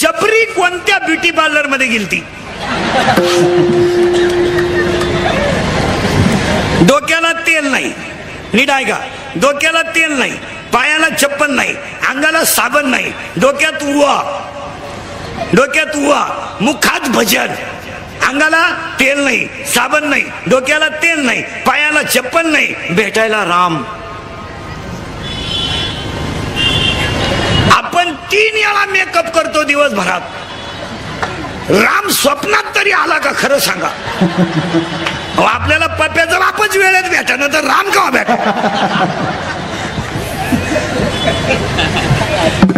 शबरी कोणत्या beauty parlour मध्ये गेलती? डोक्याला तेल नाही, नीट ऐका, डोक्याला तेल नाही, पायाला चप्पल नाही, अंगाला साबण नाही, डोक्यात उवा, मुखात भजन, अंगाला तेल नाही, साबण नाही, डोक्याला तेल नाही, पायाला चप्पल नाही, भेटायला राम. आपण 3 वेळा मेकअप करतो दिवसभरात. राम स्वप्नात तरी आला का? खरं सांगा. आपल्याला पप्प्याचा बापच वेळेत भेटा ना, तर राम का भेटा?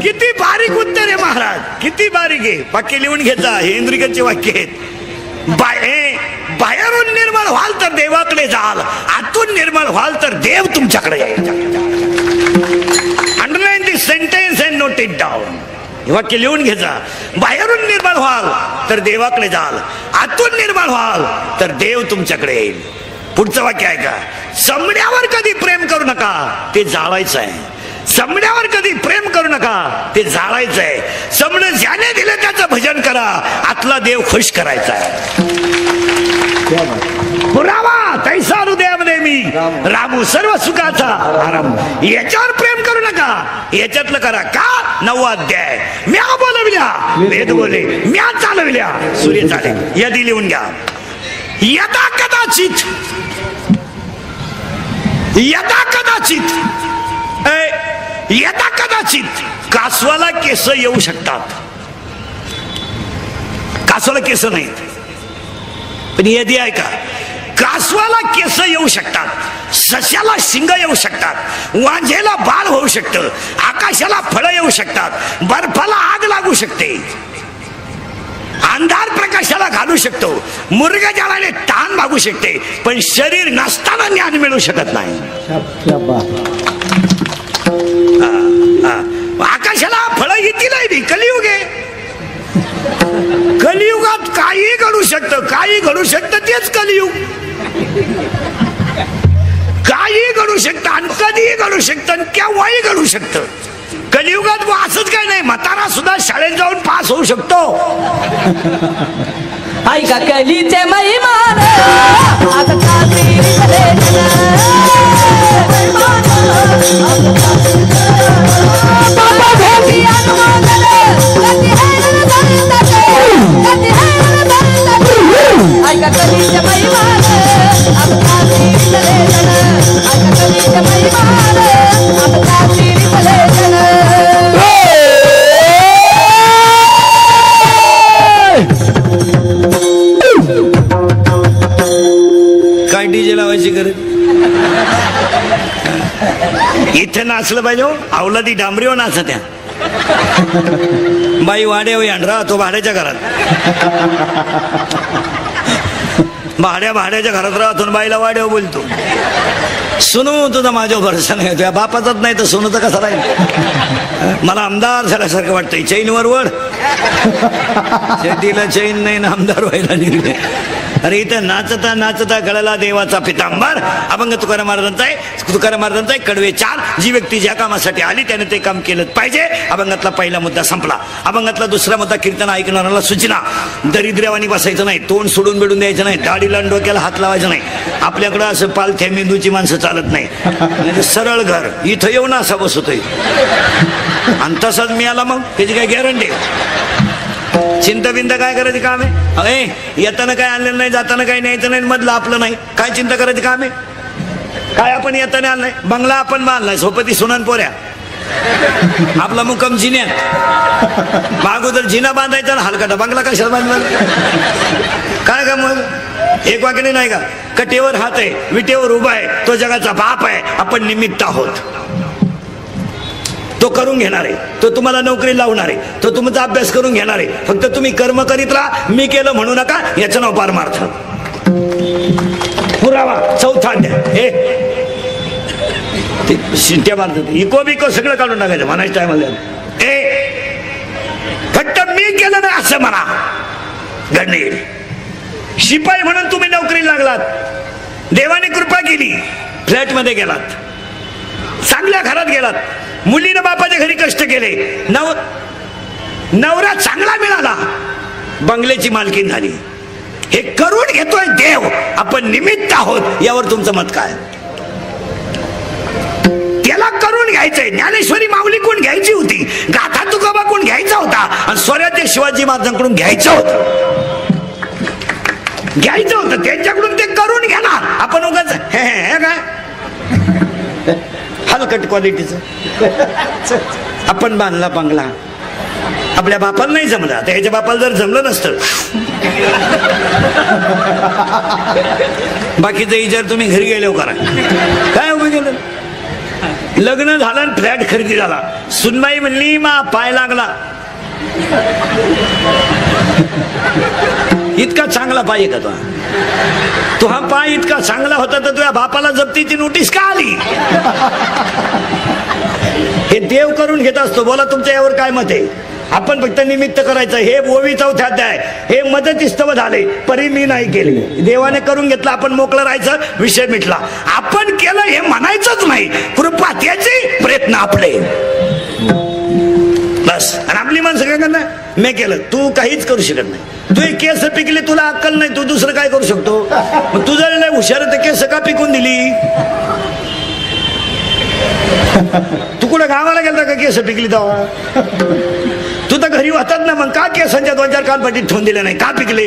किती बारीक उत्तर आहे महाराज, किती बारीक आहे. वाक्य लिहून घेता, हे इंद्रिकांचे वाक्य आहेत. बाहेरून निर्मळ व्हाल तर देवाकडे जाल, आतून निर्मळ व्हाल तर देव तुमच्याकडे येईल. Underline this sentence and note it down. हे वाक्य लिहून घ्यायचा. बाहेरून निर्मळ व्हाल तर देवाकडे जाल, आतून निर्मळ व्हाल तर देव तुमच्याकडे येईल. पुढचं वाक्य आहे का? समण्यावर कधी प्रेम करू नका, ते जाळायचं आहे. समण्यावर कधी प्रेम करू नका, ते जाळायचं आहे. समण ज्याने दिलं त्याचं भजन करा, आतला देव खुश करायचा आहे. पुरावा तैसा हृदयामध्ये मी रामू सर्व सुखाचा आराम. याच्यावर प्रेम करू नका, याच्यातलं करा. का? 9वा अध्याय. म्या बोलविल्या वेद बोले, म्या चालविल्या सूर्य चाले. यादी लिहून घ्या. यदा कदाचित, यदा कदाचित, यदा कदाचित कासवाला केस येऊ शकतात. कासवाला केस नाहीत, पण यादी आहे का? कासवाला केस येऊ शकतात, सश्याला शिंग येऊ शकतात, वांझेला बाळ होऊ शकतं, आकाशाला फळं येऊ शकतात, बर्फाला आग लागू शकते, अंधार प्रकाशाला घालू शकतो, मुर्गजाळाने ताण भागू शकते, पण शरीर नसताना ज्ञान मिळू शकत नाही. आकाशाला फळं येतील. कलियुग आहे, कलियुगात काही घडू शकतं, काही घडू शकतं, तेच कलियुग. काही घडू शकतं आणि कधीही घडू शकतं, केव्हाही घडू शकतं. कलियुगात असंच काय नाही, म्हातारा सुद्धा शाळेत जाऊन पास होऊ शकतो. ऐका कलीचे महिमान ऐका कलीचे महिमान काय डीजे लावायची गरज? इथे नाचलं पाहिजे. अवलादी डांबरीवर नाचत त्या बाई वाड्या यांडरा तो भाड्याच्या घरात, भाड्याच्या घरात राहतो, बाईला वाड्यावर बोलतो. सुनू तुझा माझ्यावर भरोसा नाही, तुझ्या बापाचाच नाही तर सुनू तर कसा राहील? मला आमदार झाल्यासारखं वाटतंय. चैनवर वड, शेतीला चैन नाही ना आमदार व्हायला निघले. अरे इथं नाचता नाचता गळाला देवाचा पितांबर. अभंग तुकाराम महाराजांचा आहे. तुकाराम महाराजांचा आहे कडवे 4. जी व्यक्ती ज्या कामासाठी आली त्याने ते काम केलं पाहिजे. अभंगातला पहिला मुद्दा संपला. अभंगातला दुसरा मुद्दा कीर्तन ऐकणाऱ्याला सूचना. दरिद्र्यावानी बसायचं नाही, तोंड सोडून बिडून द्यायचं नाही, दाढीला डोक्याला हात लावायचा नाही. आपल्याकडं असं पालथ्या मेंदूची माणसं चालत नाही. सरळ घर इथं येऊन असा बसतोय आणि तसाच मी आला, मग त्याची काय गॅरंटी? चिंता बिंता काय करायची काम आहे? येताना काय आणलेलं नाही, जाताना काही न्यायचं नाही, मधलं आपलं नाही, काय चिंता करायची काम आहे? काय आपण येताना आणलंय? बंगला आपण बांधलाय, सोपती सुनन पोऱ्या, आपला मुक्काम जिन्यात. अगोदर जिना बांधायचा ना हलकाटा, बंगला कशाला बांधला? काय का मग? एक वाक्याने नाही का? कटेवर हात आहे, विटेवर उभा आहे, तो जगाचा बाप आहे, आपण निमित्त आहोत. तो करून घेणार आहे, तो तुम्हाला नोकरी लावणार आहे, तो तुमचा अभ्यास करून घेणार आहे. फक्त तुम्ही कर्म करीत राहा, मी केलं म्हणू नका. याचं नाव पारमार्थ. पुरावा 4था अध्याय. शिट्ट्या मारतात, इको बिको सगळं काढून टाकायचं म्हणायचं टायमाला. फक्त मी केलं नाही असं म्हणा. गणेश शिपाई म्हणून तुम्ही नोकरी लागलात, देवाने कृपा केली, फ्लॅट मध्ये गेलात, चांगल्या घरात गेलात, मुलीनं बापाच्या घरी कष्ट केले, नवरा चांगला मिळाला, बंगल्याची मालकीन झाली. हे करून घेतोय देव, आपण निमित्त आहोत. यावर तुमचं मत काय? त्याला करून घ्यायचंय. ज्ञानेश्वरी माऊली कोण घ्यायची होती, गाथा तुकोबा कोण घ्यायचा होता, आणि स्वराज्य शिवाजी महाराजांकडून घ्यायचं होतं. त्यांच्याकडून ते करून घेणार. आपण उगाच हे काय हलकट क्वालिटीचं आपण बांधला बंगला. आपल्या बापाला नाही जमलं, आता याच्या बापाला जर जमलं नसतं, बाकीचा विचार तुम्ही घरी गेलो करा. काय उभे गेलं, लग्न झालं आणि फ्लॅट खरेदी झाला. सुनबाई म्हणली मा पाय लागला. इतका चांगला पाय का तो हा पाय इतका चांगला होता तर तुझ्या बापाला जप्तीची नोटीस का आली? हे देव करून घेत असतो. बोला तुमच्या यावर काय मत आहे? आपण फक्त निमित्त करायचं. हे 24 अध्याय हे मदतीस्तव झाले, परी मी नाही केले. देवाने करून घेतलं, आपण मोकळं राहायचं, विषय मिटला. आपण केलं हे म्हणायचंच नाही. कृपा त्याची, प्रयत्न आपले, बस. आणि आपली माणसं काय करणार? मी केलं, तू काहीच करू शकत नाही. तू केस पिकले, तुला अक्कल नाही, तू दुसरं काय करू शकतो? मग तुझा नाही हुशार तर केस का पिकून दिली? तू कुठं गावाला गेलता का केस पिकली तेव्हा? तू तर घरी होतात ना, मग का केसांच्या 2-4 कानपट्टीत ठेवून दिले नाही? का पिकले?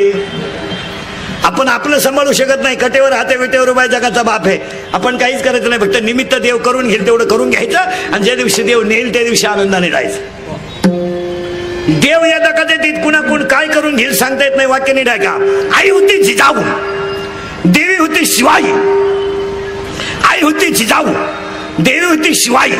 आपण आपलं सांभाळू शकत नाही. कटेवर हाते विटेवर उभा जगाचा बाप आहे. आपण काहीच करायचं नाही, फक्त निमित्त देव करून घेईल तेवढं करून घ्यायचं, आणि ज्या दिवशी देव नेईल त्या दिवशी आनंदाने राहायचं. देव या दकात कुणा कोण काय करून घेईल सांगता येत नाही. वाक्य नाही का? आई होती जिजाऊ, देवी होती शिवाई. आई होती जिजाऊ, देवी होती शिवाई,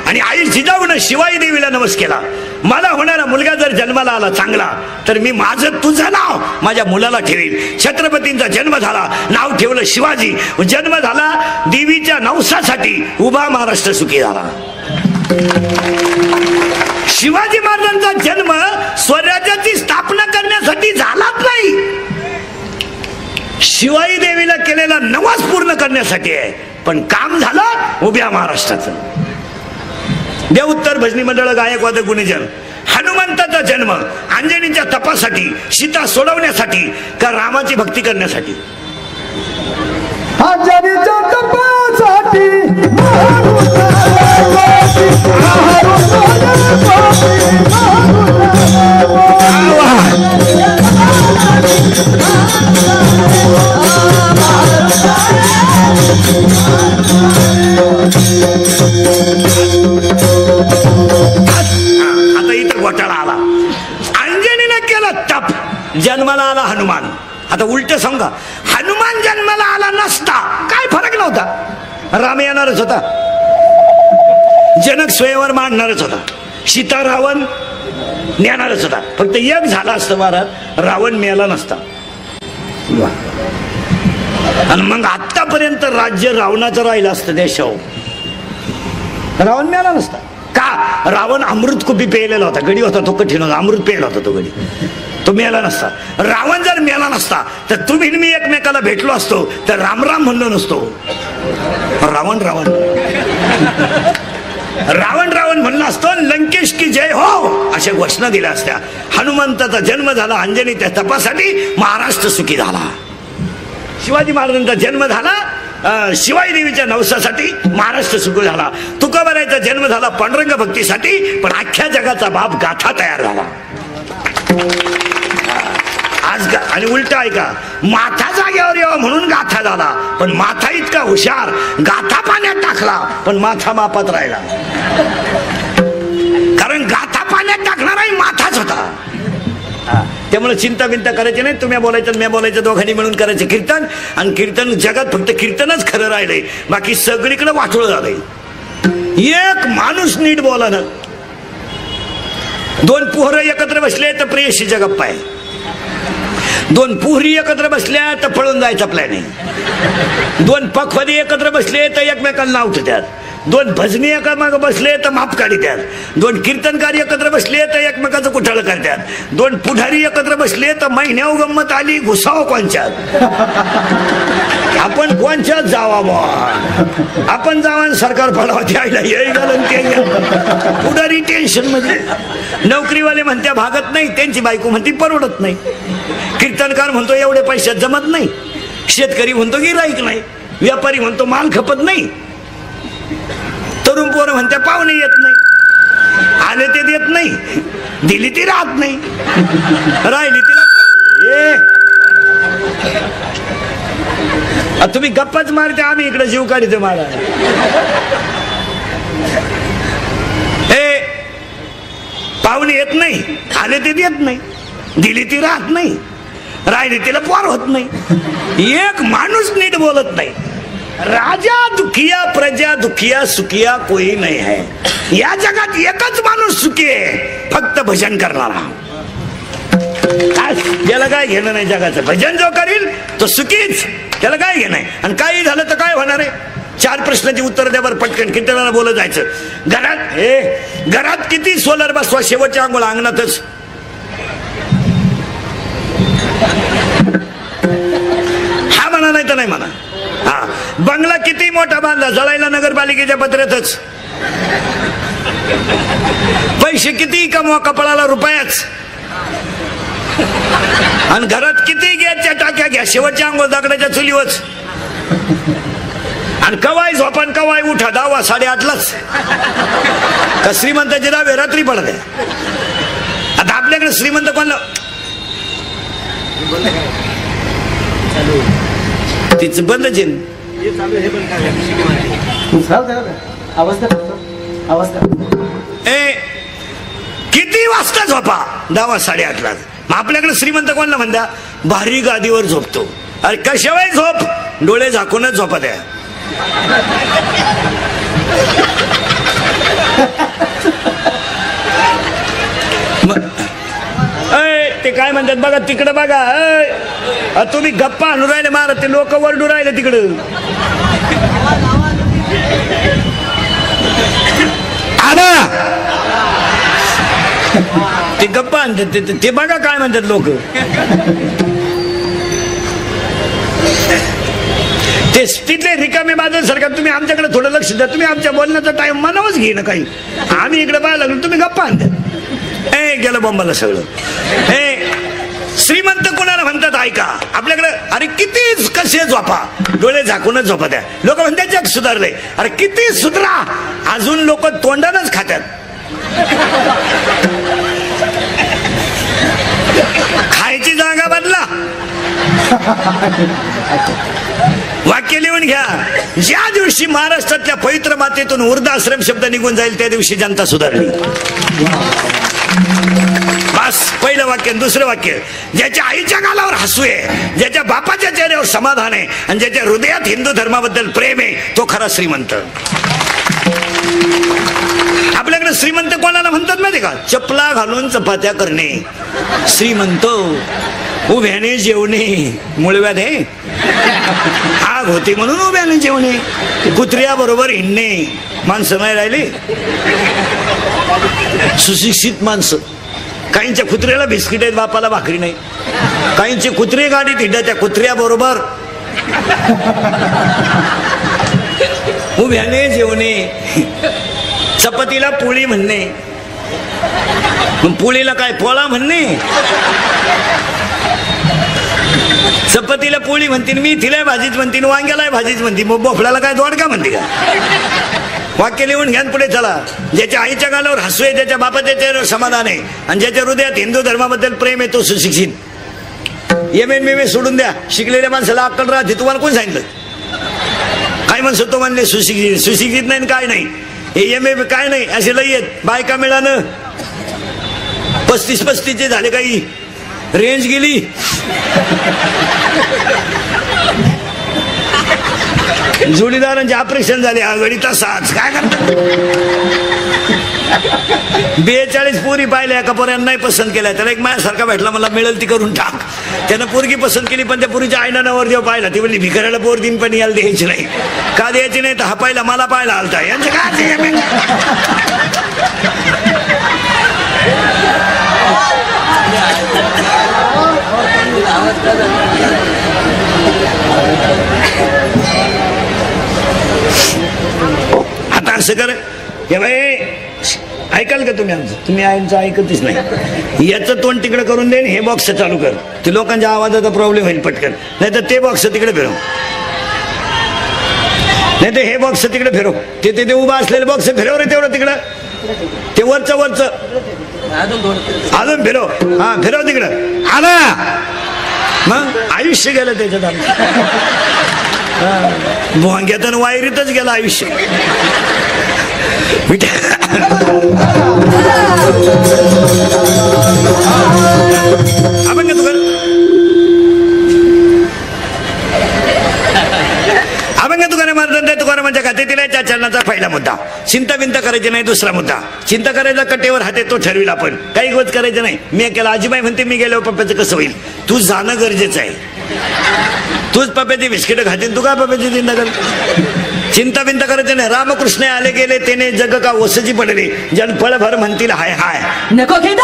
आणि आई जिजाऊनं शिवाई देवीला नमस केला. मला होणारा मुलगा जर जन्माला आला चांगला तर मी माझं तुझं नाव माझ्या मुलाला ठेवील. छत्रपतींचा जन्म झाला, नाव ठेवलं शिवाजी. जन्म झाला देवीच्या नवसासाठी, उभा महाराष्ट्र सुखी झाला. शिवाजी महाराजांचा जन्म स्वराज्याची स्थापना करण्यासाठी झालाच नाही, शिवाई देवीला केलेला नवस पूर्ण करण्यासाठी आहे. पण काम झालं उभ्या महाराष्ट्राचं. देवोत्तर भजनी मंडळ, गायकवाद, गुणीजन. हनुमंताचा जन्म अंजनीच्या तपासाठी, सीता सोडवण्यासाठी, का रामाची भक्ती करण्यासाठी? अंजनीच्या तपासाठी, आता इथं घोटाळा आला. अंजनीने केलं तप, जन्माला आला हनुमान. आता उलट सांगा, हनुमान जन्माला आला नसता काय फरक नव्हता. राम येणारच होता, जनक स्वयंवर मांडणारच होता, सीता रावण नेणारच होता. फक्त एक झाला असतं महाराज, रावण मेला नसता. आणि मग आतापर्यंत राज्य रावणाचं राहिलं असतं देशावर, रावण मेला नसता. का? रावण अमृत कुपी पेलेला होता, गडी होता तो, कठीण होता, अमृत पेला होता तो गडी, तो मेला नसता. रावण जर मेला नसता तर तुम्ही मी एकमेकाला भेटलो असतो तर राम राम म्हणलो नसतो, रावण रावण रावण रावण म्हणलं असतो, लंकेश की जय हो अशा घोषणा दिल्या असत्या. हनुमंताचा जन्म झाला अंजनी त्या तपासाठी, महाराष्ट्र सुखी झाला. शिवाजी महाराजांचा जन्म झाला शिवाई देवीच्या नवसासाठी, महाराष्ट्र सुखी झाला. तुकोबारायचा जन्म झाला पांडुरंग भक्तीसाठी, पण अख्ख्या जगाचा बाप गाथा तयार झाला. आज आणि उलट आहे का, माथा जागेवर यावं म्हणून गाथा झाला, पण माथा इतका हुशार, गाथा पाण्यात टाकला पण माथा मापात राहिला. कारण गाथा पाण्यात टाकणाराही माथाच होता. त्यामुळे चिंता बिंता करायची नाही. तुम्ही बोलायचं मी बोलायचं, दोघांनी मिळून करायचे कीर्तन. आणि कीर्तन जगात फक्त कीर्तनच खरं राहिलंय, बाकी सगळीकडे वाटोळ झालंय. एक माणूस नीट बोला ना. 2 पोहरं एकत्र बसले तर प्रेयशीच्या गप्पा आहे, 2 पुहरी एकत्र बसल्या तर पळून जायचा प्लॅन आहे, 2 पखवादी एकत्र बसले तर एकमेकांना नाव ठेवतात, दोन भजनी एकामाग बसले तर माप काढतात, दोन कीर्तनकारी एकत्र बसले तर एकमेकाचं कुठाळ करतात, दोन पुढारी एकत्र बसले तर महिन्याव गंमत आली घुसाव कोणच्यात. आपण कोणच्यात जावा बा, आपण जावा सरकार पडावा द्यायला पुढारी टेन्शन मध्ये. नोकरीवाले म्हणत्या भागत नाही, त्यांची बायको म्हणती परवडत नाही. कीर्तनकार म्हणतो एवढे पैशात जमत नाही, शेतकरी म्हणतो गिराईक नाही, व्यापारी म्हणतो माल खपत नाही, तरुण पोरं म्हणत्या पाहुणे येत नाही, आले ते देत नाही, दिली ती राहत नाही, राहिली तिला. तुम्ही गप्पाच मारते, आम्ही इकडे जीव काढितो मारा. पाहुणे येत नाही, आले ते देत नाही, दिली ती राहत नाही, राहिली तिला पोर होत नाही. एक माणूस नीट बोलत नाही. राजा दुखिया प्रजा दुखिया सुखिया कोई नाही है. या जगात एकच माणूस सुखी आहे, फक्त भजन करणारा. त्याला काय घेणं नाही जगाचं. भजन जो करील तो सुखीच, त्याला काय घेणं आहे. आणि काही झालं तर काय होणार आहे. 4 प्रश्नाची उत्तर द्या बरं पटकन. कीर्तनाला बोलत जायचं. घरात किती सोलर बसवा, शेवटच्या आंघोळ अंगणातच. हा म्हणा नाही तर नाही म्हणा. हा बंगला किती मोठा बांधला, जळायला नगरपालिकेच्या पत्र्यातच. पैसे किती कमवा, कपाळाला रुपयाच. आणि घरात किती गॅसच्या टाक्या घ्या, शेवटच्या आंघोळ दगडाच्या चुलीवच. आणि कवाय झोपान कवाय उठा, 10 8:30लाच. का श्रीमंताची दावे रात्री पडते. आता आपल्याकडे श्रीमंत कोणला तिच बंदच आहे. किती वाजता झोपा, 10 8:30लाच. मग आपल्याकडे श्रीमंत कोणला म्हणता, भारी गादीवर झोपतो. अरे कशावाय झोप, डोळे झाकूनच झोपा द्या. ते काय म्हणतात बघा, तिकडं बघा. तुम्ही गप्पा आणून राहिले मारत, ते लोक वरडू राहिले तिकडं. ते गप्पा आणतात, ते बघा काय म्हणतात लोक. ते तिथले रिकामे बाजू सरकार. तुम्ही आमच्याकडे थोडं लक्ष द्या. तुम्ही आमच्या बोलण्याचा टाइम मनावच घे ना काही. आम्ही इकडे पाहायला लागलो, तुम्ही गप्पा आणतात. गेलं बॉम्बाला सगळं. श्रीमंत कोणाला म्हणतात ऐका आपल्याकडे. अरे किती कसे झोपा, डोळे झाकूनच झोपा द्या. लोक म्हणतात जग सुधारले. अरे किती सुधरा, अजून लोक तोंडानच खातात. खायची जागा बदला. वाक्य लिहून घ्या. ज्या दिवशी महाराष्ट्रातल्या पवित्र मातेतून वृद्धाश्रम शब्द निघून जाईल त्या दिवशी जनता सुधारली. बस पहिलं वाक्य. दुसरं वाक्य, ज्याच्या आईच्या गालावर हसू आहे, ज्याच्या बापाच्या चेहऱ्यावर समाधान आहे आणि ज्याच्या हृदयात हिंदू धर्माबद्दल प्रेम आहे, तो खरा श्रीमंत. आपल्याकडे श्रीमंत कोणाला म्हणतात माहिती का, चपला घालून चपात्या करणे श्रीमंत. उभ्याने जेवणे, मुळव्यात आहे आग होती म्हणून उभ्याने जेवणे. कुत्र्या बरोबर हिंडणे, माणसं नाही राहिली. सुशिक्षित माणसं. काहींच्या कुत्र्याला बिस्किट आहेत, बापाला भाकरी नाही. काहींची कुत्रे गाडीत हिंडा त्या कुत्र्या बरोबर. उभ्याने जेवणे, चपातीला पोळी म्हणणे. पोळीला काय पोळा म्हणणे. चपातीला पोळी म्हणतील, मी तिला भाजीच म्हणतील, वांग्याला भाजीच म्हणतील, मग बोफळाला काय दोडका म्हणते का. वाक्य लिहून घ्या पुढे चला. ज्याच्या आईच्या गालावर हसू आहे, ज्याच्या बापाच्या चेहऱ्यावर समाधान आहे आणि ज्याच्या हृदयात हिंदू धर्माबद्दल प्रेम आहे, तो सुशिक्षित. एम.ए. सोडून द्या. शिकलेल्या माणसाला अक्कल राहते. तुम्हाला कोण सांगितलं. काय म्हणतो तो म्हणले सुशिक्षित. सुशिक्षित नाही काय नाही. हे एम.ए. काय नाही, असे लई आहेत. बायका मिळालं 35-35 झाले, काही रेंज गेली. जोडीदारांचे ऑपरेशन झाले, आघाडी तसाच. काय करतात. 42 पोरी पाहिल्या, एका पोऱ्यानं नाही पसंत केल्या. त्याला एक माझ्यासारखा भेटला, मला मिळेल ती करून टाक. त्यानं पोरगी पसंत केली, पण त्या पोरीच्या आईनं नवर जेव्हा पाहिला ती म्हणली भिकाऱ्याला पोर दिन पण यायला द्यायची नाही. का द्यायची नाही? तर हा पाहिला मला पाहायला आलता. यांचं काय आता असं कर हे बाई, ऐकाल का तुम्ही आमचं? तुम्ही आमचं ऐकतच नाही. याचं तोंड तिकडे करून दे, हे बॉक्स चालू कर. ते लोकांच्या आवाजाचा प्रॉब्लेम होईल पटकन. नाही तर ते बॉक्स तिकडे फिरव, नाही तर हे बॉक्स तिकडे फिरव. ते उभा असलेले बॉक्स फिरव रे तेवढं तिकडं. ते वरच अजून फिरव. हा फिरव तिकडं. आला मग आयुष्य गेलं त्याच्यात आमचं. भोंग्यातून वायरीतच गेलं आयुष्य. अभंग तुकाराम महाराज तुकारामांच्या खात्यातील त्या चरणाचा पहिला मुद्दा. चिंता बिंता करायची नाही. दुसरा मुद्दा, चिंता करायचा कटेवर हाते तो ठरविला. पण काही गोष्ट करायचं नाही. मी केला. आजीबाई म्हणते मी गेल्यावर पप्प्याचं कसं होईल? तू जाणं गरजेचं आहे. तूच पप्प्याची बिस्किट खातील, तू काय पप्प्याची चिंता कर? चिंता बिंता करायचं नाही. रामकृष्ण आले गेले तेने जग का ओसची पडले, जन फळभर म्हणतील हाय हाय. नको की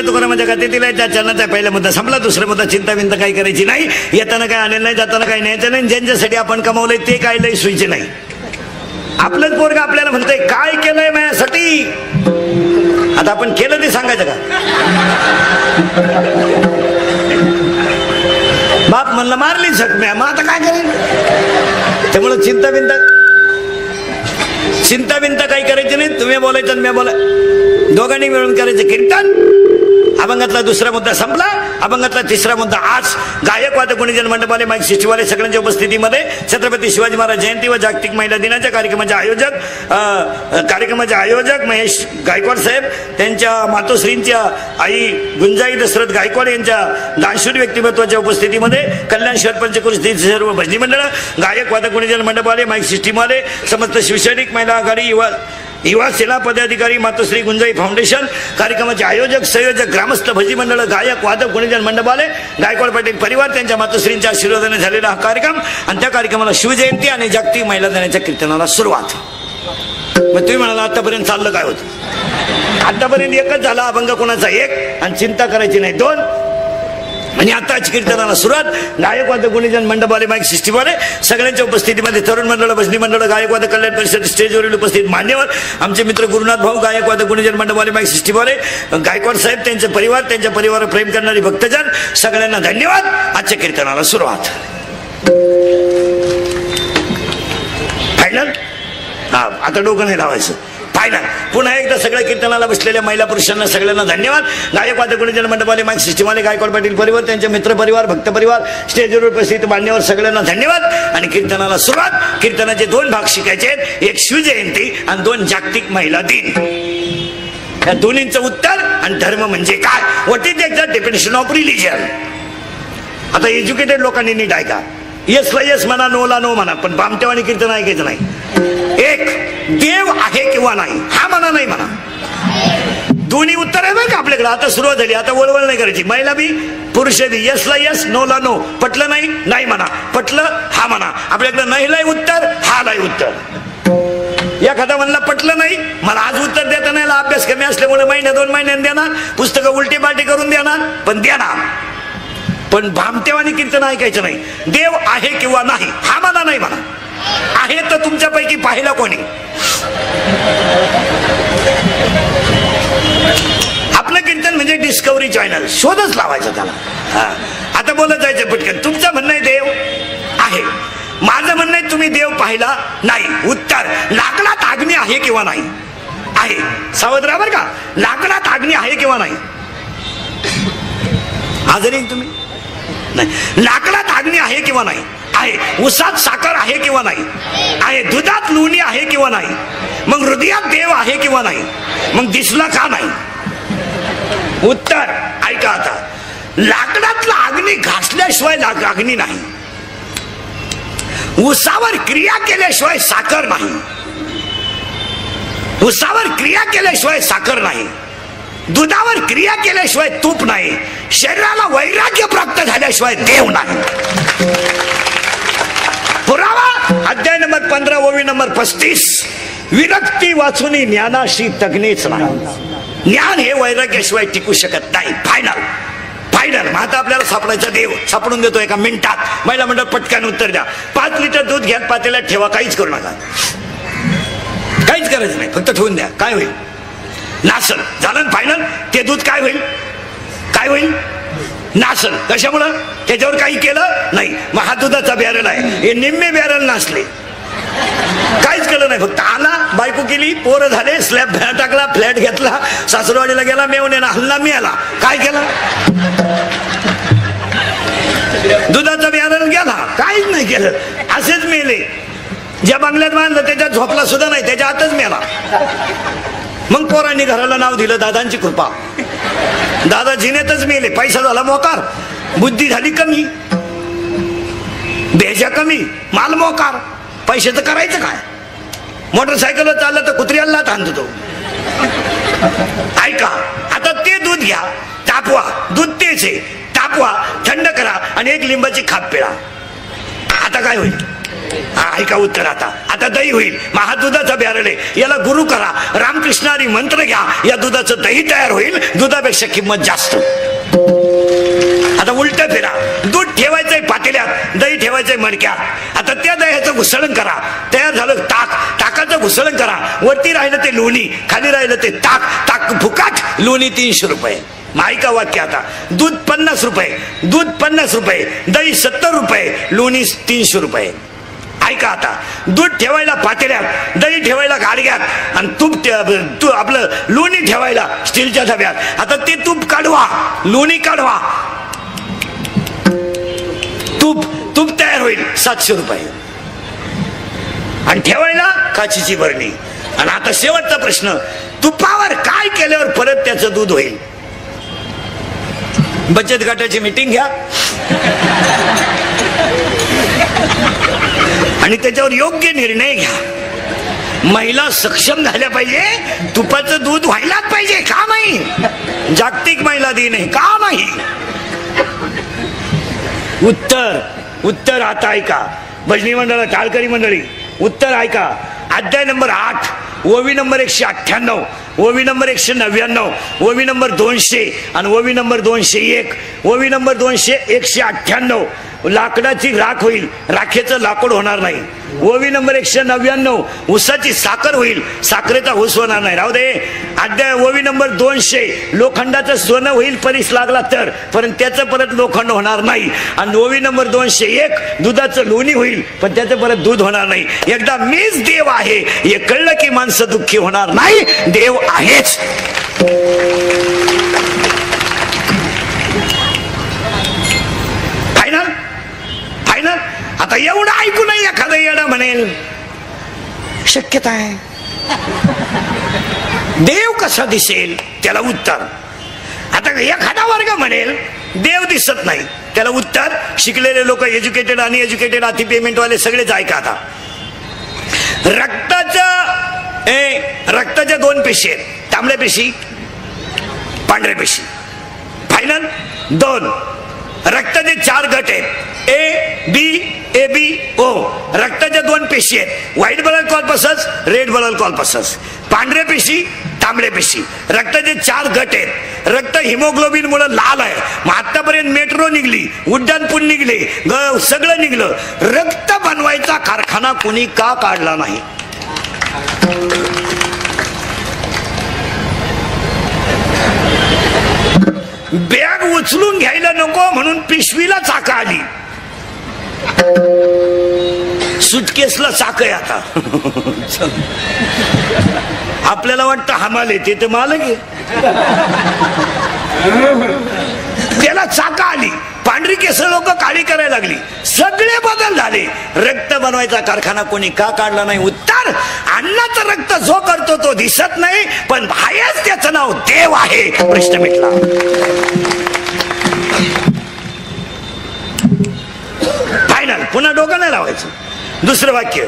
तुकारामांच्या खात्यातील त्या चरणाचा पहिला मुद्दा संपला. दुसरा मुद्दा, चिंता बिंता काही करायची नाही. येताना काय आणलं नाही, जाताना काही न्यायचं नाही. ज्यांच्यासाठी आपण कमावलंय ते काय लय सोयीचे नाही. आपलंच पोरग आपल्याला म्हणतंय काय केलंय माझ्यासाठी. आता आपण केलं ते सांगायचं का? बाप म्हणलं मारली जखम्या, मग आता काय करेल? त्यामुळे चिंता बिंता काही करायची नाही. तुम्ही बोलायचं मी बोला, दोघांनी मिळून करायचं कीर्तन. अभंगातला दुसरा मुद्दा संपला. अभंगातला तिसरा मुद्दा, आज गायक वादक गुणीजन मंडपाले माईक सिस्टीवाले सगळ्यांच्या उपस्थितीमध्ये छत्रपती शिवाजी महाराज जयंती व जागतिक महिला दिनाच्या कार्यक्रमाचे आयोजक महेश गायकवाड साहेब, त्यांच्या मातोश्रींच्या आई गुंजाई दशरथ गायकवाड यांच्या दानशूर व्यक्तिमत्वाच्या उपस्थितीमध्ये कल्याण शहर पंचकृती सर्व भजनी मंडळ, गायक वादक गुणीजन मंडपाले माईक सिस्टीमवाले, समस्त शिवसैनिक महिला आघाडी, युवा सेना पदाधिकारी, मातोश्री गुंजाई फाउंडेशन, कार्यक्रमाचे आयोजक संयोजक, ग्रामस्थ भजी मंडळ, गायक वादक गुणीजन मंडपाले, गायकवाड पाटील परिवार, त्यांच्या मातोश्रींच्या आशीर्वादाने झालेला हा कार्यक्रम. आणि त्या कार्यक्रमाला शिवजयंती आणि जागतिक महिला दिनाच्या कीर्तनाला सुरुवात. मग तुम्ही म्हणाला आतापर्यंत चाललं काय होतं? आतापर्यंत एकच झाला अभंग कोणाचा एक, आणि चिंता करायची नाही 2. आणि आता कीर्तनाला सुरुवात. गायकवाद गुणीजन मंडपाले माईक सिस्टीमवाले सगळ्यांच्या उपस्थितीमध्ये तरुण मंडळ, भजनी मंडळ, गायकवाद कल्याण परिषद स्टेजवरील उपस्थित मान्यवर, आमचे मित्र गुरुनाथ भाऊ, गायकवाद गुणीजन मंडपाले माईक सिस्टीमवाले, गायकवाड साहेब, त्यांचे परिवार, त्यांच्या परिवारावर प्रेम करणारी भक्तजन, सगळ्यांना धन्यवाद. आजच्या कीर्तनाला सुरुवात. फायनल. हा आता डोकं नाही लावायचं. फायनल. पुन्हा एकदा सगळ्या कीर्तनाला बसलेल्या महिला पुरुषांना सगळ्यांना धन्यवाद. गायकवाद गुणीजन मंडपाले माईक सिस्टीमवाले, गायकवाड पाटील परिवार, त्यांचे मित्र परिवार, भक्त परिवार, स्टेजवर उपस्थित मान्यवर, सगळ्यांना धन्यवाद. आणि कीर्तनाला सुरुवात. कीर्तनाचे 2 भाग शिकायचे आहेत, एक शिवजयंती आणि 2 जागतिक महिला दिन. या दोन्हींचं उत्तर आणि धर्म म्हणजे काय, what is the definition of religion. आता एज्युकेटेड लोकांनी नीट ऐका. येसला येस म्हणा, नोला नो म्हणा, पण बामटेवाणी कीर्तन ऐकायचं नाही. एक, देव आहे किंवा नाही हा म्हणा, नाही म्हणा. दोन्ही उत्तर आहे बरं का आपल्याकडे. आता सुरुवात झाली, आता वळवळ नाही करायची. महिला बी पुरुष बी, येसला येस, नोला नो. पटलं नाही, नाही म्हणा. पटलं हा म्हणा. आपल्याकडे नाहीलाही उत्तर, हा नाही उत्तर. एखादा म्हणला पटलं नाही, मला आज उत्तर देता नाही, अभ्यास कमी असल्यामुळे महिन्या 2 महिन्यांनी देणार, पुस्तकं उलटी पालटी करून देणार, पण देणार. पण भामटेवानी कीर्तन ऐकायचं नाही. देव आहे किंवा नाही हा म्हणा, नाही म्हणा. आहे तर तुमच्यापैकी पाहिला कोणी? आपलं कीर्तन म्हणजे डिस्कवरी चॅनल, शोधच लावायचा त्याला. आता बोलत जायचं पटकन. तुमचं म्हणणं आहे देव, तुम्ही देव पाहिला नाही. उत्तर, लाकडात अग्नी आहे किंवा नाही? आहे. सावध राहा बरं का, लाकडात अग्नी आहे किंवा नाही? हजर आहे तुम्ही? नाही. लाकडात अग्नी आहे किंवा नाही? आहे. उसात साखर आहे किंवा नाही? आहे. दुधात लोणी आहे किंवा नाही? मग हृदयात देव आहे किंवा नाही? मग दिसला का नाही? उत्तर ऐका आता, लाकडातला अग्नी घासल्याशिवाय अग्नी नाही. उसावर क्रिया केल्याशिवाय साखर नाही. उसावर क्रिया केल्याशिवाय साखर नाही. दुधावर क्रिया केल्याशिवाय तूप नाही. शरीराला वैराग्य प्राप्त झाल्याशिवाय देव नाही. पुरावा अध्याय नंबर 15 ओवी नंबर 35. विरक्ती वाचून ज्ञानाशी तगणेच नाही. ज्ञान हे वैराग्याशिवाय टिकू शकत नाही. Final final. मग आता आपल्याला सापडायचा देव सापडून देतो एका मिनिटात. महिला मंडळ पटकन उत्तर द्या. 5 लिटर दूध घ्या, पातेल्यात ठेवा, काहीच करू नका, काहीच करायचं नाही, फक्त ठेवून द्या. काय होईल? नासल. झालं फायनल. ते दूध काय होईल? काय होईल? नासल. कशामुळं? त्याच्यावर काही केलं नाही. मग हा दुधाचा बॅरल आहे, हे निम्मे बॅरल नासले, काहीच केलं नाही, फक्त आला, बायको केली, पोरं झाले, स्लॅब टाकला, फ्लॅट घेतला, सासरवाडीला गेला, मेवण्याला हल्ला, मी आला, काय केला? दुधाचा बॅरल गेला, काहीच नाही केलं, असेच मेले. ज्या बंगल्यात बांधलं त्याच्यात झोपला सुद्धा नाही, त्याच्या आतच मेला. मग पोरांनी घराला नाव दिलं दादांची कृपा. दादा जिनेतच मेले. पैसा झाला मोकार, बुद्धी झाली कमी, भेजा कमी, माल मोकार, पैशाचं करायचं काय? मोटरसायकल चाललं तर कुत्र्याला आणतो तो. ऐका आता, ते दूध घ्या, तापवा, दूध तेच आहे, तापवा, थंड करा आणि एक लिंबाची खाप पिळा. आता काय होईल? ऐका उत्तर. आता दही होईल. मग हा दुधाचा बॅरल आहे, याला गुरु करा, रामकृष्णारी मंत्र घ्या, या दुधाचं दही तयार होईल. दुधापेक्षा किंमत जास्त. आता उलट फिरा. दूध ठेवायचंय पातेल्यात, दही ठेवायचंय मडक्यात. आता त्या दह्याचं घुसळण करा, तयार झालं ताक, ताकाचं घुसळण करा. वरती राहिलं ते लोणी, खाली राहिलं ते ताक, ताक फुकाट, लोणी 300 रुपये. ऐका वाक्य आता, दूध 50 रुपये, दूध 50 रुपये, दही 70 रुपये, लोणी 300 रुपये. ऐका आता, दूध ठेवायला पातेल्यात, दही ठेवायला गाडग्यात आणि तूप आपलं लोणी ठेवायला स्टीलच्या डब्यात. आता ते तूप काढवा, लोणी काढवा, तूप तयार होईल 700 रुपये. आणि ठेवायला काचीची बरणी. आणि आता शेवटचा प्रश्न, तुपावर काय केल्यावर परत त्याचं दूध होईल? बचत गटाची मीटिंग घ्या आणि त्याच्यावर योग्य निर्णय घ्या. महिला सक्षम झाल्या पाहिजे, तुपाचं दूध व्हायलाच पाहिजे. का नाही? जागतिक महिला दिन आहे, का नाही? उत्तर आता ऐका. भजनी मंडळ, टाळकरी मंडळी, उत्तर ऐका. अध्याय नंबर 8 ओवी नंबर 198, ओवी नंबर 199, ओवी नंबर 200 आणि ओवी नंबर 201. ओवी नंबर 198 लाकडाची राख होईल, राखेचं लाकूड होणार नाही. ओवी नंबर 199 ऊसाची साखर होईल, साखरेचा ऊस होणार नाही. राहू दे. अध्याय ओवी नंबर 200 लोखंडाचं सोनं होईल परीस लागला तर, पण त्याचं परत लोखंड होणार नाही. आणि ओवी नंबर 201 दुधाचं लोणी होईल, पण त्याचं परत दूध होणार नाही. एकदा मीच देव आहे हे कळलं की माणसं दुःखी होणार नाही. देव आहेच. Final final. आता एवढं ऐकू नाही एखादं येडं म्हणेल शक्यता आहे देव कसा दिसेल, त्याला उत्तर. आता एखादा वर्ग म्हणेल देव दिसत नाही, त्याला उत्तर शिकलेले लोक, एज्युकेटेड आणि एज्युकेटेड, अति पेमेंट वाले सगळेच ऐका. आता रक्ताच्या 2 पेशी आहेत, तांबड्या पेशी, पांढऱ्या पेशी. फायनल 2. रक्ताचे 4 गट आहेत, ए बी ओ. रक्ताच्या 2 पेशी आहेत, व्हाईट ब्लड कॉर्पसस, रेड ब्लड कॉर्पसस. पांढऱ्या पेशी, तांबड्या पेशी. रक्ताचे 4 गट आहेत. रक्त हिमोग्लोबिन मुळे लाल आहे. मग आतापर्यंत मेट्रो निघली, उड्डाणपूल निघले, सगळं निघलं. रक्त बनवायचा कारखाना कुणी का काढला नाही? बॅग उचलून घ्यायला नको म्हणून पिशवीला चाका आली. सुटकेसला चाक आहे आता. आपल्याला वाटतं हमाले ते तर मालक आहे. त्याला चाका आली, पांढरी केस लोक काळी करायला लागली, सगळे बदल झाले. रक्त बनवायचा कारखाना कोणी का काढला नाही? उत्तर, अन्नाचं रक्त जो करतो तो दिसत नाही, पण आहेच त्याचं नाव देव आहे. प्रश्न मिटला. फायनल. पुन्हा डोकं नाही लावायचं. दुसरं वाक्य,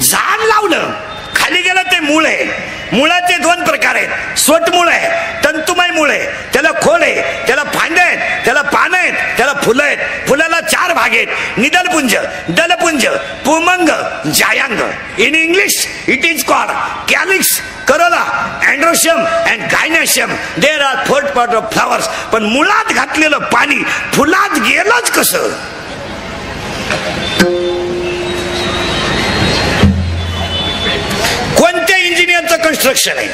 झाड लावलं, खाली गेलं ते मूळ आहे. मुळाचे दोन प्रकार आहेत. स्वटमूळ आहे, तंतुमय मूळ आहे. त्याला खोड आहे, त्याला फांद्या आहेत, त्याला पानं आहेत, त्याला फुलं आहेत. फुलाला 4 भाग आहेत: निदलपुंज, दलपुंज, पुमंग, जायांग. In English it is called calyx, corolla, androecium and gynoecium. There are 4 part of flowers. पण मुळात घातलेलं पाणी फुलात गेलंच कसं? कोणत्या इंजिनियरचं कन्स्ट्रक्शन आहे?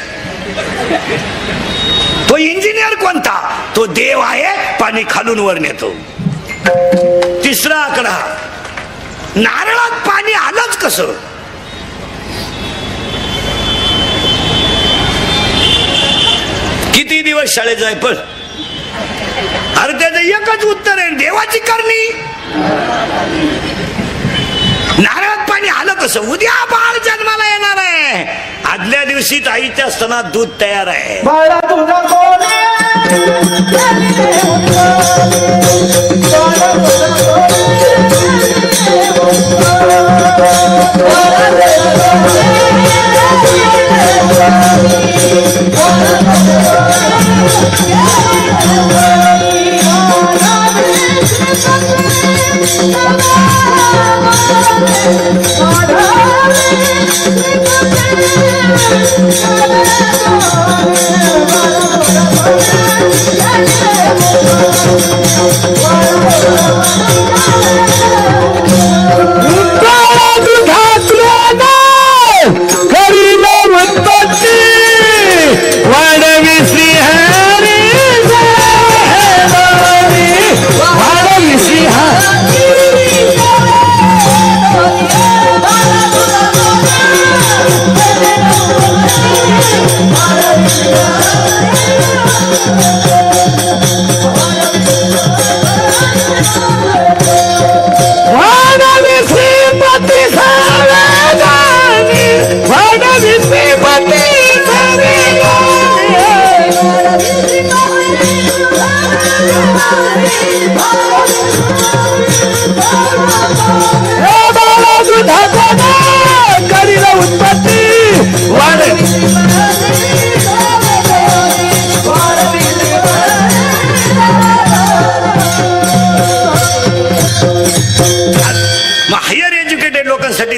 तो इंजिनियर कोणता? तो देव आहे, पाणी खालून वर नेतो. तिसरा आकडा, नारळात पाणी आलंच कसं? किती दिवस शाळेत जाय पण अरे त्याचं एकच उत्तर आहे, देवाची करणी. नारळात पाणी आलं कसं? उद्या बाळ जन्माला येणार आहे, आदल्या दिवशी आईच्या असताना दूध तयार आहे. बाळा तुझा कोण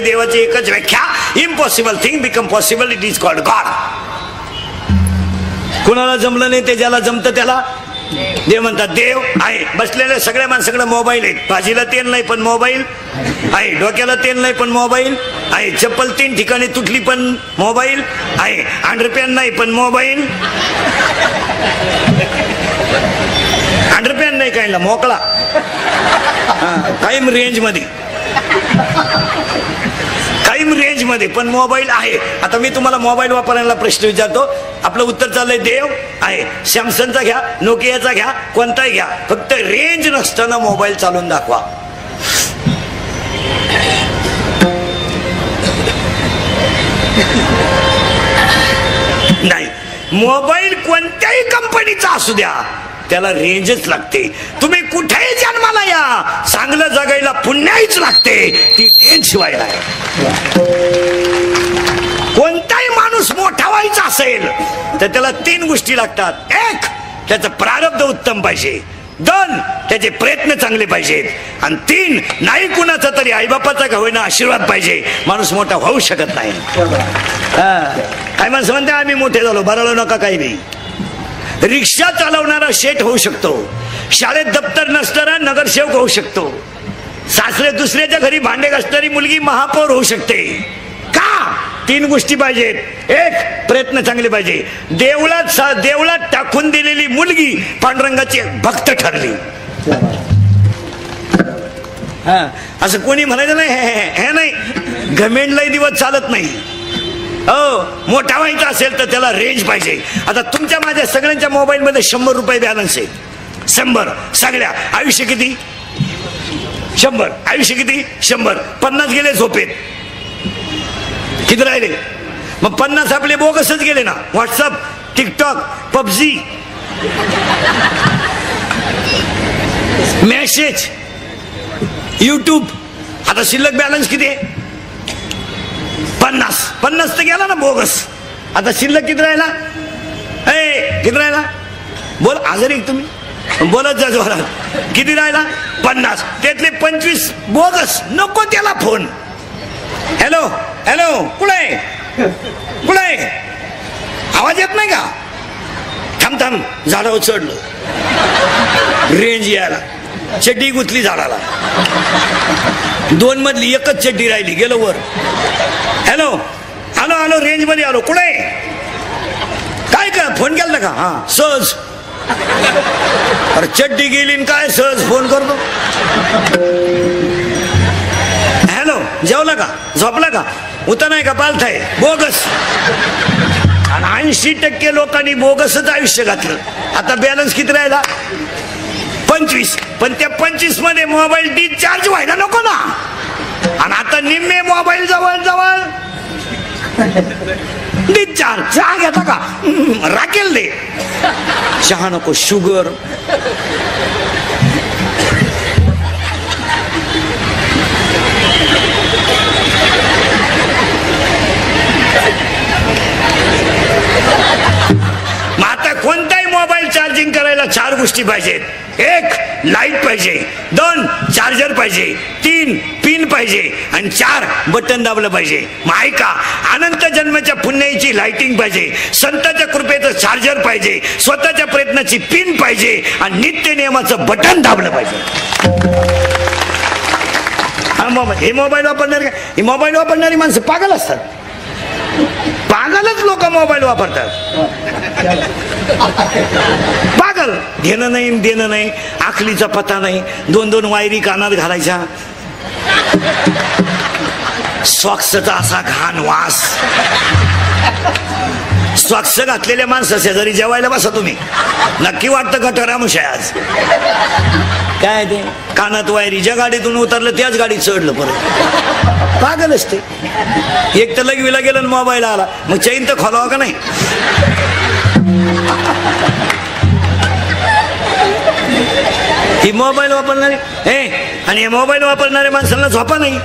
देवाची एकच व्याख्या, impossible thing become possible, it is called God. कुणाला जमलं नाही ते ज्याला जमतं त्याला देव म्हणतात. देव आहे. बसलेल्या सगळ्या माणसाकडे मोबाईल आहेत. भाजीला तेल नाही पण मोबाईल आहे, डोक्याला तेल नाही पण मोबाईल आहे, चप्पल 3 ठिकाणी तुटली पण मोबाईल आहे, अंडरपॅन नाही पण मोबाईल. अंडरपॅन नाही काहीला मोकळा, कायम रेंज मध्ये, कायम रेंज मध्ये पण मोबाईल आहे. आता मी तुम्हाला मोबाईल वापरायला प्रश्न विचारतो, आपलं उत्तर चाललंय देव आहे. सॅमसंगचा घ्या, नोकियाचा घ्या, कोणताही घ्या, फक्त रेंज नसताना मोबाईल चालून दाखवा. नाही, मोबाईल कोणत्याही कंपनीचा असू द्या, त्याला रेंजच लागते. तुम्ही कुठेही जन्माला या, चांगलं जगायला पुण्याहीच लागते, ती रेंज शिवाय नाही. कोणताही माणूस मोठा व्हायचा असेल तर त्याला 3 गोष्टी लागतात. 1, त्याचं प्रारब्ध उत्तम पाहिजे. 2, त्याचे प्रयत्न चांगले पाहिजेत. आणि 3, नाही कुणाचा तरी आईबापाचा का होईना आशीर्वाद पाहिजे. माणूस मोठा होऊ शकत नाही. काय माणसं म्हणते आम्ही मोठे झालो, बरळू नका काही नाही. रिक्षा चालवणारा शेठ होऊ शकतो, शाळेत दप्तर नसणारा नगरसेवक होऊ शकतो, सासरे दुसऱ्याच्या घरी भांडे घासणारी मुलगी महापौर होऊ शकते. का? 3 गोष्टी पाहिजेत. 1, प्रयत्न चांगले पाहिजे. देवळात टाकून दिलेली मुलगी पांडुरंगाची भक्त ठरली. हा असं कोणी म्हणायचं नाही हे नाही घमेंड लय दिवस चालत नाही हो मोठा व्हायचा असेल तर त्याला रेंज पाहिजे आता तुमच्या माझ्या सगळ्यांच्या मोबाईल मध्ये 100 रुपये बॅलन्स आहे 100 सगळ्या आयुष्य किती 100 आयुष्य किती 100 50 गेले झोपेत किती राहिले मग 50 आपले बोगसच गेले ना WhatsApp TikTok PUBG message YouTube आता शिल्लक बॅलन्स किती आहे 50 तर गेला ना बोगस आता शिल्लक किती राहिला किती राहिला बोल आजारी तुम्ही बोलत जा जोरात किती राहिला 50 त्यातले 25 बोगस नको त्याला फोन हॅलो हॅलो कुठे आवाज येत नाही का थांब झाडावर चढलो रेंज यायला चड्डी गुतली झाडाला 2 मधली एकच चड्डी राहिली गेलो वर हॅलो आलो रेंज मध्ये आलो कुठे काय का फोन केला का हा सहज अरे चड्डी गेली काय सहज फोन करतो हॅलो जेवला का झोपला का उता नाही का पालथाय बोगस आणि 80% लोकांनी बोगसच आयुष्य घातलं आता बॅलन्स किती राहिला 25 पण त्या 25 मध्ये मोबाईल डिस्चार्ज व्हायला नको ना आणि आता निम्मे मोबाईल जवळ डिस्चार्ज चहा घेता का राखेल दे चहा नको शुगर मग आता कोणताही मोबाईल चार्जिंग करायला 4 गोष्टी पाहिजेत 1 लाईट पाहिजे 2 चार्जर पाहिजे 3 पिन पाहिजे आणि 4 बटन दाबलं पाहिजे मग ऐका अनंत जन्माच्या पुण्याची लाइटिंग पाहिजे संतांच्या कृपेचं चार्जर पाहिजे स्वतःच्या प्रयत्नाची पिन पाहिजे आणि नित्य नियमाचं बटन दाबलं पाहिजे हे मोबाईल वापरणारी माणसं पागल असतात पागलच लोक मोबाईल वापरतात पागल घेणं नाही देणं नाही आखलीचा पत्ता नाही 2 वायरी कानात घालायच्या सॉक्सचा असा घाण वास सॉक्स घातलेल्या माणसं शेजारी जेवायला बसा तुम्ही नक्की वाटतं गटरामुश आहे आज काय ते कानात वायरी ज्या गाडीतून उतरलं त्याच गाडीत चढलं परत पागल असते एक तर लगवीला गेलं मोबाईल आला मग चैन तर खोलावा का नाही ही मोबाईल वापरणारे आणि मोबाईल वापरणाऱ्या माणसांना झोपा नाही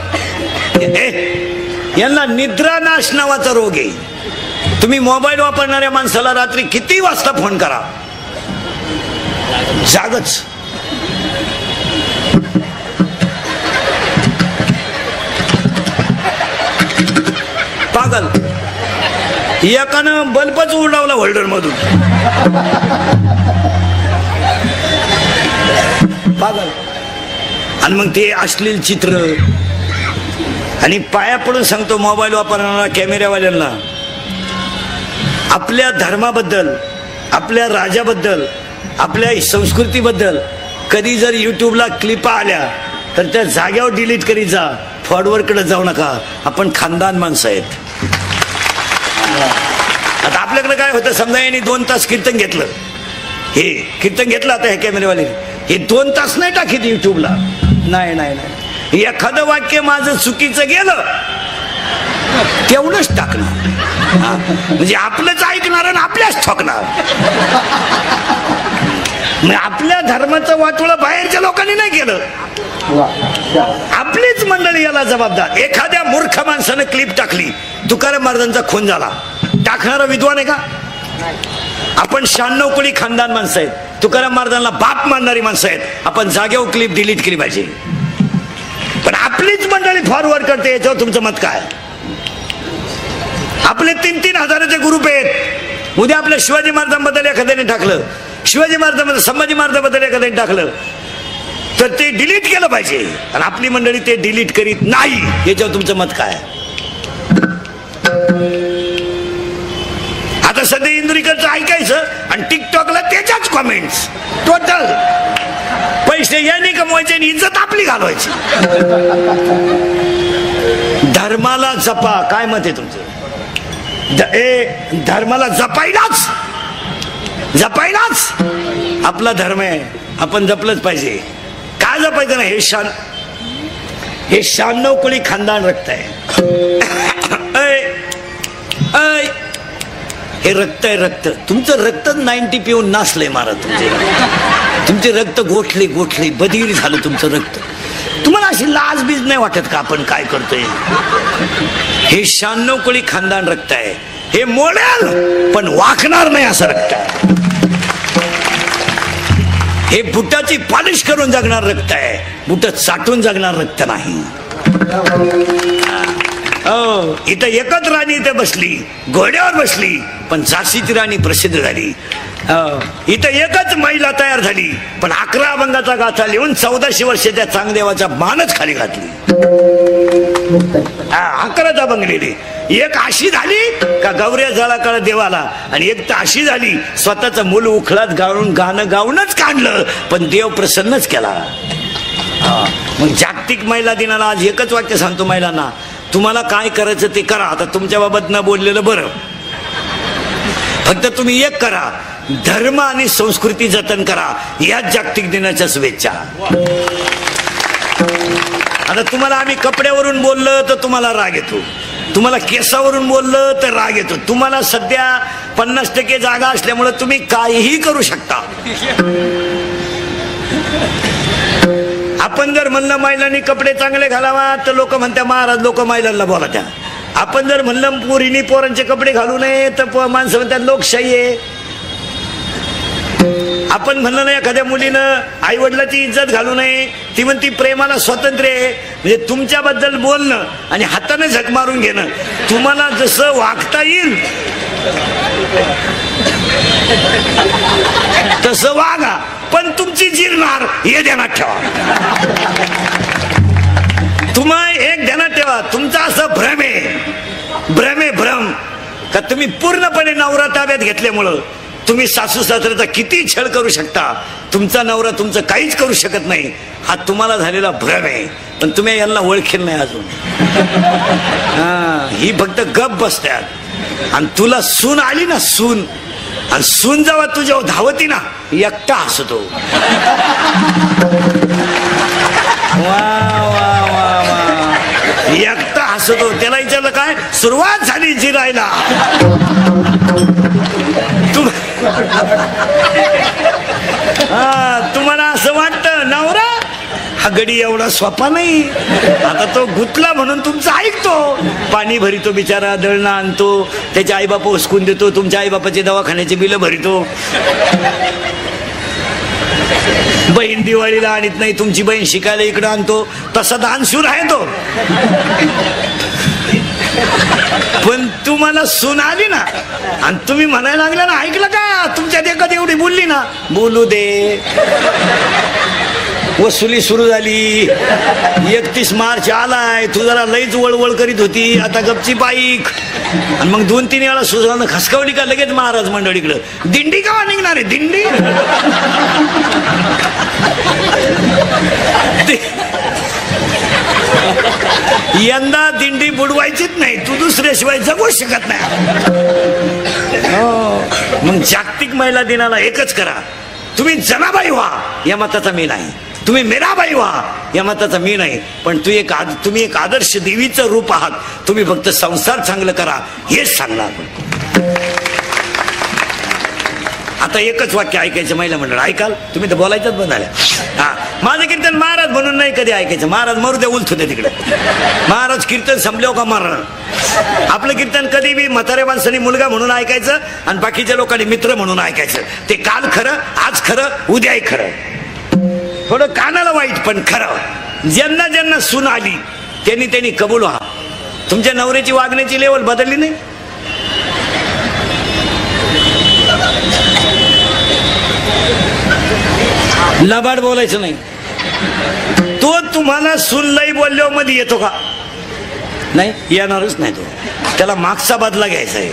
यांना निद्रानाश नावाचा रोग आहे तुम्ही मोबाईल वापरणाऱ्या माणसाला रात्री किती वाजता फोन करा जागच पागल एकानं बल्बच उडावला होल्डर मधून पागल आणि मग ते अश्लील चित्र आणि पाया पडून सांगतो मोबाईल वापरणारा कॅमेऱ्यावाल्यांना आपल्या धर्माबद्दल आपल्या राजाबद्दल आपल्या संस्कृतीबद्दल कधी जर युट्यूबला क्लिपा आल्या तर त्या जाग्यावर डिलीट करीत जा फॉरवर्डकडे जाऊ नका आपण खानदान माणसं आहेत आता आपल्याकडे काय होतं समजा यांनी 2 तास कीर्तन घेतलं हे कीर्तन घेतलं आता हे कॅमेरेवाले हे 2 तास नाही टाकीत युट्यूबला नाही एखादं वाक्य माझं चुकीचं गेलं तेवढंच टाकणार म्हणजे आपलंच ऐकणार आणि आपल्याच ठोकणार आपल्या धर्माचं वाटोळं बाहेरच्या लोकांनी नाही केलं आपलीच मंडळी याला जबाबदार एखाद्या मूर्ख माणसानं क्लिप टाकली तुकाराम महाराजांचा खून झाला टाकणारा विद्वान आहे का आपण 96 कोटी खानदान माणसं आहेत तुकाराम महाराजांना बाप मानणारी माणसं आहेत आपण जागेवर क्लिप डिलीट केली पाहिजे पण आपलीच मंडळी फॉरवर्ड करते याच्यावर तुमचं मत काय आपले 3-3 हजाराचे ग्रुप आहेत उद्या आपल्या शिवाजी महाराजांबद्दल एखाद्याने टाकलं शिवाजी महाराजांबद्दल संभाजी महाराजांबद्दल एखाद्याने टाकलं तर ते डिलीट केलं पाहिजे आणि आपली मंडळी ते डिलीट करीत नाही याच्यावर तुमचं मत काय आता सध्या इंदुरीकरचं ऐकायचं आणि टिकटॉकला त्याच्याच कॉमेंट्स टोटल पैसे यांनी कमवायचे आणि इज्जत आपली घालवायची. धर्माला जपा. काय मत आहे तुमचं? धर्माला जपायलाच आपला धर्म आहे, आपण जपलंच पाहिजे. काय जपायचं ना? हे 96 कोळी खानदान रक्त आहे. हे रक्त आहे, रक्त. तुमचं रक्त 90 पिऊन नासलंय महाराज. तुमचे रक्त गोठले बधीर झालं तुमचं रक्त. तुम्हाला अशी लाज बीज नाही वाटत का आपण काय करतोय? हे 96 कोळी खानदान रक्त आहे. हे मोडेल पण वाकणार नाही असं रक्त आहे. हे बुटाची पॉलिश करून जगणार रक्त आहे, बुट चाटून जगणार रक्त नाही. हो, इथं एकच राणी इथे बसली, घोड्यावर बसली, पण झाशीची राणी प्रसिद्ध झाली. इथं एकच महिला तयार झाली, पण 11 अभंगाचा गाथा लिहून 1400 वर्षाच्या चांगदेवाचा मानच खाली घातली. 11 अभंग लिहिली. एक अशी झाली का गौऱ्या जळाकाळ देवाला, आणि एक तर अशी झाली स्वतःच मूल उखळात गाणं गाऊनच काढलं, पण देव प्रसन्नच केला. मग जागतिक महिला दिनाला आज एकच वाक्य सांगतो महिलांना, तुम्हाला काय करायचं ते करा. आता तुमच्या बाबत न बोललेलं बरं. फक्त तुम्ही एक करा, धर्म आणि संस्कृती जतन करा. या जागतिक दिनाच्या शुभेच्छा. आता तुम्हाला आम्ही कपड्यावरून बोललं तर तुम्हाला राग येतो, तुम्हाला केसावरून बोललं तर राग येतो. तुम्हाला सध्या 50% जागा असल्यामुळे तुम्ही काहीही करू शकता. आपण जर म्हणलं महिलांनी कपडे चांगले घालावा तर लोक म्हणतात महाराज लोक महिलांना बोला त्या. आपण जर म्हणलं पोरींनी पोरांचे कपडे घालू नये तर माणसं म्हणतात लोकशाही आहे. आपण म्हणलं नाही एखाद्या मुलीनं आई वडिलाची इज्जत घालू नये, ती म्हणती प्रेमाला स्वातंत्र्य आहे. म्हणजे तुमच्याबद्दल बोलणं आणि हाताने झक मारून घेणं, तुम्हाला जसं वागता येईल तसं वागा, पण तुमची जिरणार हे ध्यानात ठेवा. तुम्हा एक ध्यानात ठेवा, तुमचा असं भ्रम का तुम्ही पूर्णपणे नवरा ताब्यात घेतल्यामुळं तुम्ही सासू सासऱ्याचा किती छळ करू शकता, तुमचा नवरा तुमचं काहीच करू शकत नाही, हा तुम्हाला झालेला भ्रम आहे. पण तुम्ही यांना ओळखेल नाही अजून. ही फक्त गप बसतात. आणि तुला सून आली ना, सून, आणि सून जेव्हा तुझ्या धावती ना, एकटा हसतो. एकटा हसतो. त्याला विचारलं काय सुरुवात झाली जिरायला. तुम्हाला असं वाटतं नवरा हा गडी एवढा सोपा नाही. आता तो गुतला म्हणून तुमचं ऐकतो, पाणी भरितो बिचारा, दळणं आणतो, त्याचे आईबाप उचकून देतो, तुमच्या आईबापाचे दवाखान्याचे बिलं भरितो. बहीण दिवाळीला आणत नाही, तुमची बहीण शिकायला इकडं आणतो, तसा दानशूर आहे तो. पण तुम्हाला सून आली ना आणि तुम्ही म्हणायला लागला ना, ऐकलं का तुमच्यात एखादी एवढी बोलली ना, बोलू दे. वसुली सुरू झाली, 31 मार्च आलाय, तू जरा लईच वळवळ करीत होती, आता गपची बाईक. आणि मग 2-3 वेळा सुजानं खसकावली का लगेच महाराज मंडळीकडं दिंडी का निघणार आहे दिंडी. यंदा दिंडी बुडवायचीच नाही, तू दुसऱ्याशिवाय जगू शकत नाही. मग जागतिक महिला दिनाला एकच करा, तुम्ही जनाबाई व्हा या मताचा मी नाही, तुम्ही मीराबाई व्हा या मताचा मी नाही, पण तुम्ही एक आदर्श देवीचं रूप आहात. तुम्ही फक्त संसार चांगलं करा हेच सांगणार. आता एकच वाक्य ऐकायचं महिला मंडळ, ऐकाल तुम्ही तर बोलायचंच बंद झाल्या. माझं कीर्तन महाराज म्हणून नाही कधी ऐकायचं, महाराज मरू द्या उलथू द्या तिकडे. महाराज कीर्तन संपल्यावर का मारणार. आपलं कीर्तन कधी बी म्हाताऱ्या माणसाने मुलगा म्हणून ऐकायचं आणि बाकीच्या लोकांनी मित्र म्हणून ऐकायचं. ते काल खरं, आज खरं, उद्याही खरं. थोडं कानाला वाईट पण खरं. ज्यांना ज्यांना सून आली त्यांनी त्यांनी कबूल व्हा. तुमच्या नवऱ्याची वागण्याची लेवल बदलली नाही. लबाड बोलायचं नाही. तो तुम्हाला सून लई बोलल्यावर मध्ये येतो का? नाही, येणारच नाही. तो त्याला मागचा बदला घ्यायचा आहे.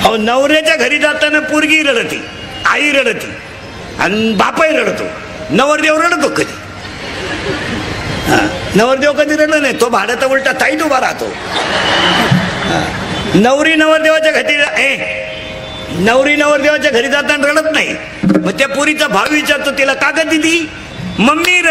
हो अहो नवऱ्याच्या घरी जाताना पोरगी रडती, आई रडती आणि बापही रडतो. नवरदेव रडतो कधी? नवरदेव कधी रडलं नाही. तो भाड्याचा उलटा ताईत उभा राहतो. नवरी नवरदेवाच्या घरी जाताना रडत नाही. मग त्या पोरीचा भाव विचारतो तिला, का ग दिदी? मम्मी